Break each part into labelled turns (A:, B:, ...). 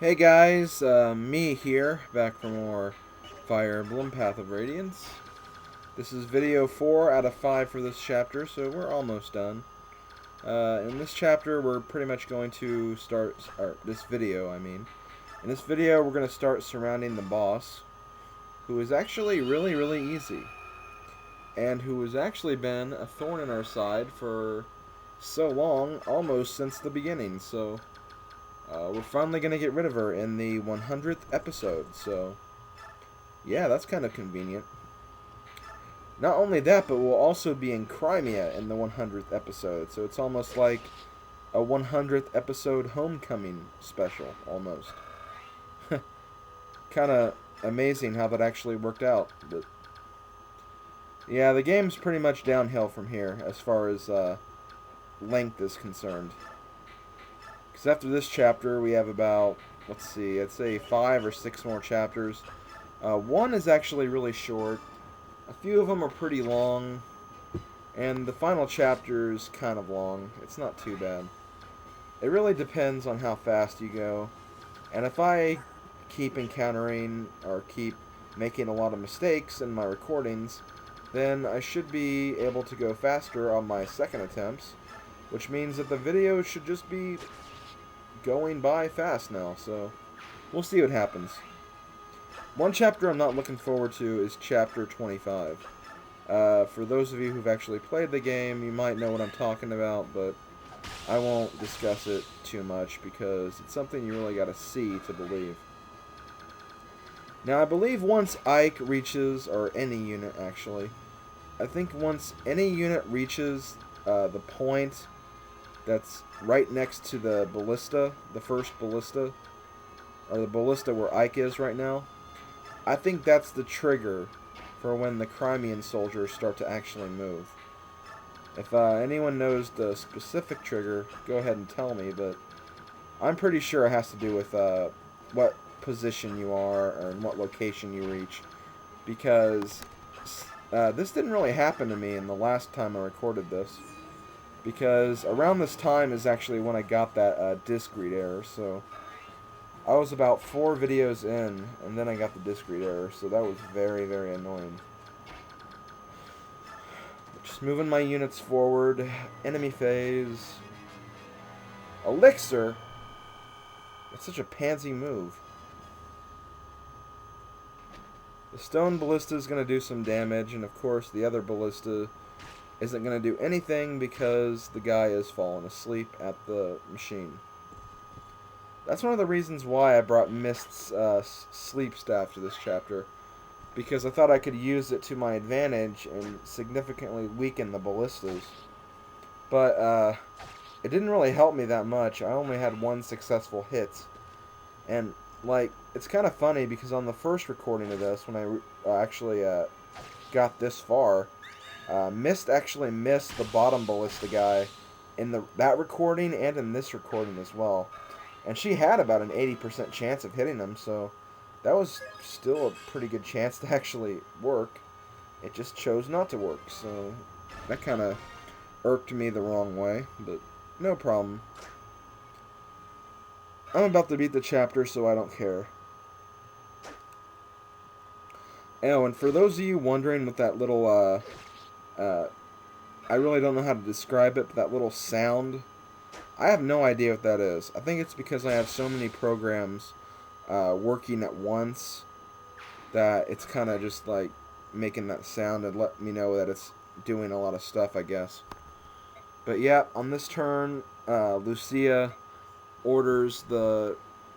A: Hey guys, me here, back for more Fire Emblem Path of Radiance. This is video 4 out of 5 for this chapter, so we're almost done. In this chapter, we're pretty much going to start, or this video, I mean. In this video, we're going to start surrounding the boss, who is actually really easy. And who has actually been a thorn in our side for so long, almost since the beginning, so... we're finally going to get rid of her in the 100th episode, so yeah, that's kind of convenient. Not only that, but we'll also be in Crimea in the 100th episode, so it's almost like a 100th episode homecoming special, almost. Kind of amazing how that actually worked out, but yeah, the game's pretty much downhill from here as far as length is concerned. Because after this chapter, we have about, let's see, I'd say 5 or 6 more chapters. One is actually really short. A few of them are pretty long. And the final chapter is kind of long. It's not too bad. It really depends on how fast you go. And if I keep encountering or keep making a lot of mistakes in my recordings, then I should be able to go faster on my second attempts. Which means that the video should just be going by fast now, so we'll see what happens. One chapter I'm not looking forward to is chapter 25. For those of you who've actually played the game, you might know what I'm talking about, but I won't discuss it too much because it's something you really gotta see to believe. Now, I believe once Ike reaches, or any unit actually, I think once any unit reaches the point that's right next to the ballista, the first ballista, or the ballista where Ike is right now, I think that's the trigger for when the Crimean soldiers start to actually move. If anyone knows the specific trigger, go ahead and tell me, but I'm pretty sure it has to do with what position you are or in what location you reach, because this didn't really happen to me in the last time I recorded this. Because around this time is actually when I got that disk read error, so I was about 4 videos in, and then I got the disk read error, so that was very annoying. Just moving my units forward. Enemy phase. Elixir? That's such a pansy move. The stone ballista is going to do some damage, and of course the other ballista isn't going to do anything because the guy has fallen asleep at the machine. That's one of the reasons why I brought Mist's sleep staff to this chapter, because I thought I could use it to my advantage and significantly weaken the ballistas. But it didn't really help me that much. I only had 1 successful hit. And, like, it's kind of funny because on the first recording of this, when I actually got this far, Mist actually missed the bottom ballista guy in that recording and in this recording as well. And she had about an 80% chance of hitting him, so that was still a pretty good chance to actually work. It just chose not to work, so that kind of irked me the wrong way, but no problem. I'm about to beat the chapter, so I don't care. Oh, and for those of you wondering what that little, I really don't know how to describe it, but that little sound, I have no idea what that is. I think it's because I have so many programs working at once that it's kind of just like making that sound and let me know that it's doing a lot of stuff, I guess. But yeah, on this turn, Lucia orders the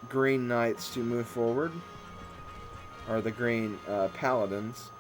A: green knights to move forward, or the green paladins.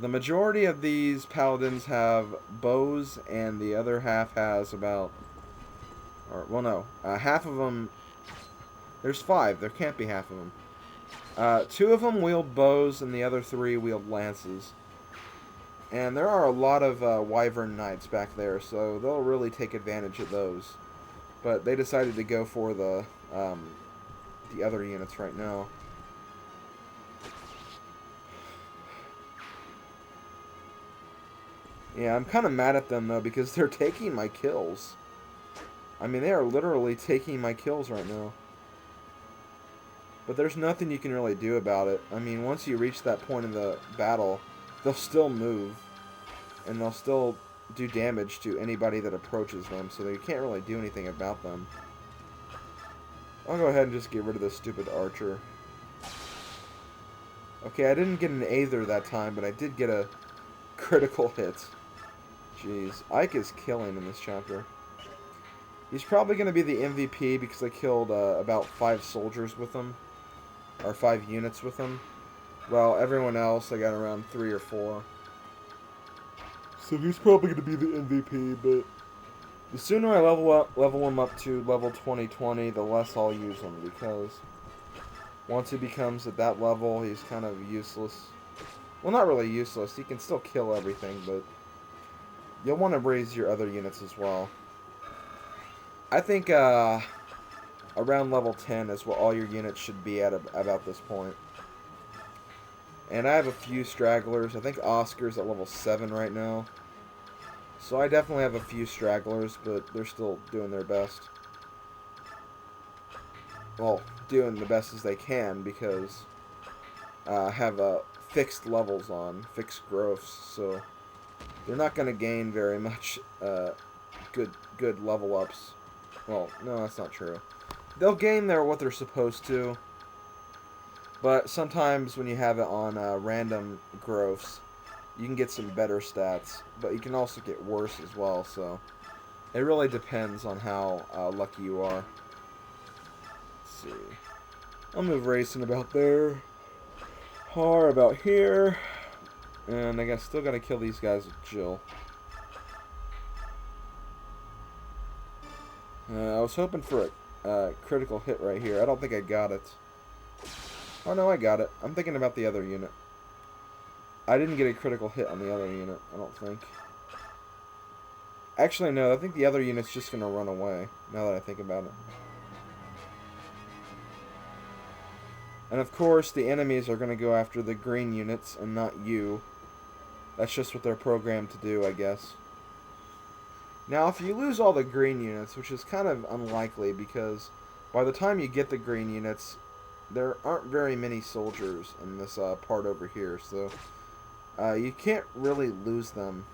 A: The majority of these paladins have bows, and the other half has about, or, well, no, half of them, there's 5, there can't be half of them. 2 of them wield bows, and the other 3 wield lances. And there are a lot of wyvern knights back there, so they'll really take advantage of those. But they decided to go for the other units right now. Yeah, I'm kind of mad at them, though, because they're taking my kills. I mean, they are literally taking my kills right now. But there's nothing you can really do about it. I mean, once you reach that point in the battle, they'll still move. And they'll still do damage to anybody that approaches them. So you can't really do anything about them. I'll go ahead and just get rid of this stupid archer. Okay, I didn't get an Aether that time, but I did get a critical hit. Jeez. Ike is killing in this chapter. He's probably going to be the MVP because I killed about 5 soldiers with him. Or 5 units with him. Well, everyone else, I got around 3 or 4. So he's probably going to be the MVP, but the sooner I level him up to level 2020, the less I'll use him, because once he becomes at that level, he's kind of useless. Well, not really useless. He can still kill everything, but you'll want to raise your other units as well. I think around level 10 is what all your units should be at about this point. And I have a few stragglers. I think Oscar's at level 7 right now. So I definitely have a few stragglers, but they're still doing their best. Well, doing the best as they can because I have fixed levels on, fixed growths, so they're not going to gain very much good level ups. Well, no, that's not true. They'll gain what they're supposed to, but sometimes when you have it on random growths, you can get some better stats, but you can also get worse as well, so it really depends on how lucky you are. Let's see. I'll move racing about there. PoR about here. And I still gotta kill these guys with Jill. I was hoping for a critical hit right here. I don't think I got it. Oh no, I got it. I'm thinking about the other unit. I didn't get a critical hit on the other unit, I don't think. Actually, no, I think the other unit's just going to run away, now that I think about it. And of course, the enemies are going to go after the green units and not you. That's just what they're programmed to do, I guess. Now, if you lose all the green units, which is kind of unlikely because by the time you get the green units, there aren't very many soldiers in this part over here, so you can't really lose them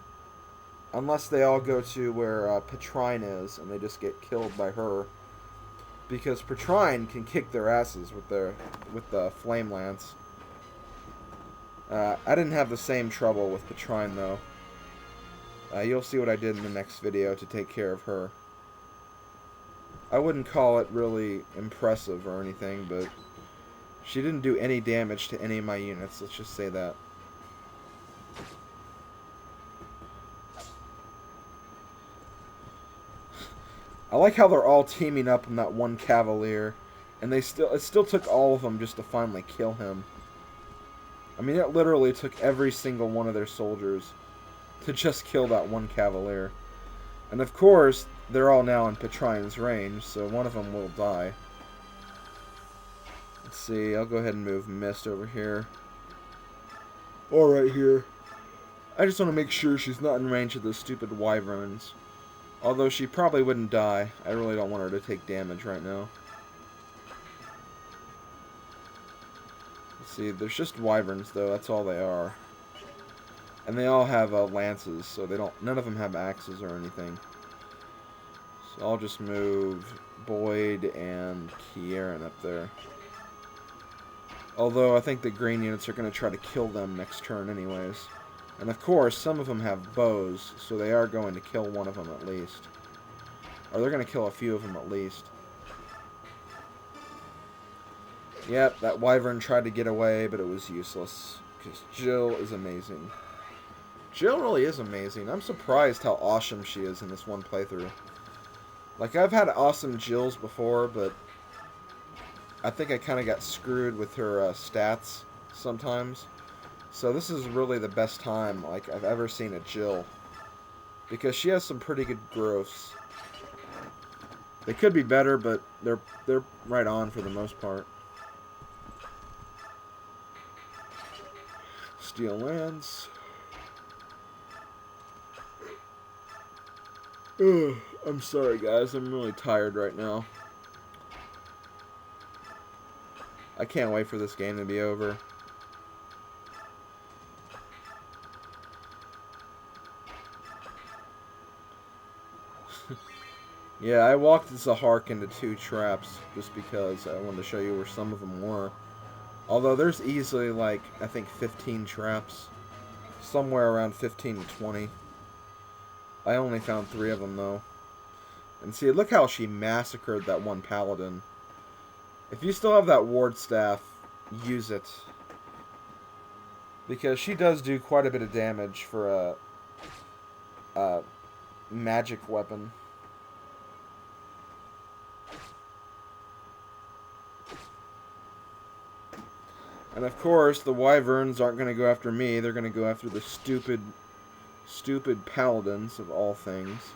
A: unless they all go to where Petrine is and they just get killed by her, because Petrine can kick their asses with the flame lance. I didn't have the same trouble with Petrine though. You'll see what I did in the next video to take care of her. I wouldn't call it really impressive or anything, but she didn't do any damage to any of my units, let's just say that. I like how they're all teaming up on that one Cavalier, and it still took all of them just to finally kill him. I mean, it literally took every single one of their soldiers to just kill that one Cavalier. And of course, they're all now in Petrine's range, so one of them will die. Let's see, I'll go ahead and move Mist over here. Or right here. I just want to make sure she's not in range of those stupid wyverns. Although she probably wouldn't die. I really don't want her to take damage right now. Let's see, there's just wyverns though, that's all they are. And they all have lances, so none of them have axes or anything. So I'll just move Boyd and Kieran up there. Although I think the green units are going to try to kill them next turn anyways. And of course, some of them have bows, so they are going to kill one of them at least. Or they're going to kill a few of them at least. Yep, that wyvern tried to get away, but it was useless. Because Jill is amazing. Jill really is amazing. I'm surprised how awesome she is in this one playthrough. Like, I've had awesome Jills before, but I think I kind of got screwed with her stats sometimes. So this is really the best time I've ever seen a Jill, because she has some pretty good growths. They could be better, but they're right on for the most part. Steel Lance. Ugh, I'm sorry guys, I'm really tired right now. I can't wait for this game to be over. Yeah, I walked Zahark into 2 traps just because I wanted to show you where some of them were. Although there's easily, like, I think 15 traps. Somewhere around 15 to 20. I only found 3 of them, though. And see, look how she massacred that one paladin. If you still have that ward staff, use it. Because she does do quite a bit of damage for a magic weapon. And of course, the wyverns aren't going to go after me. They're going to go after the stupid paladins of all things.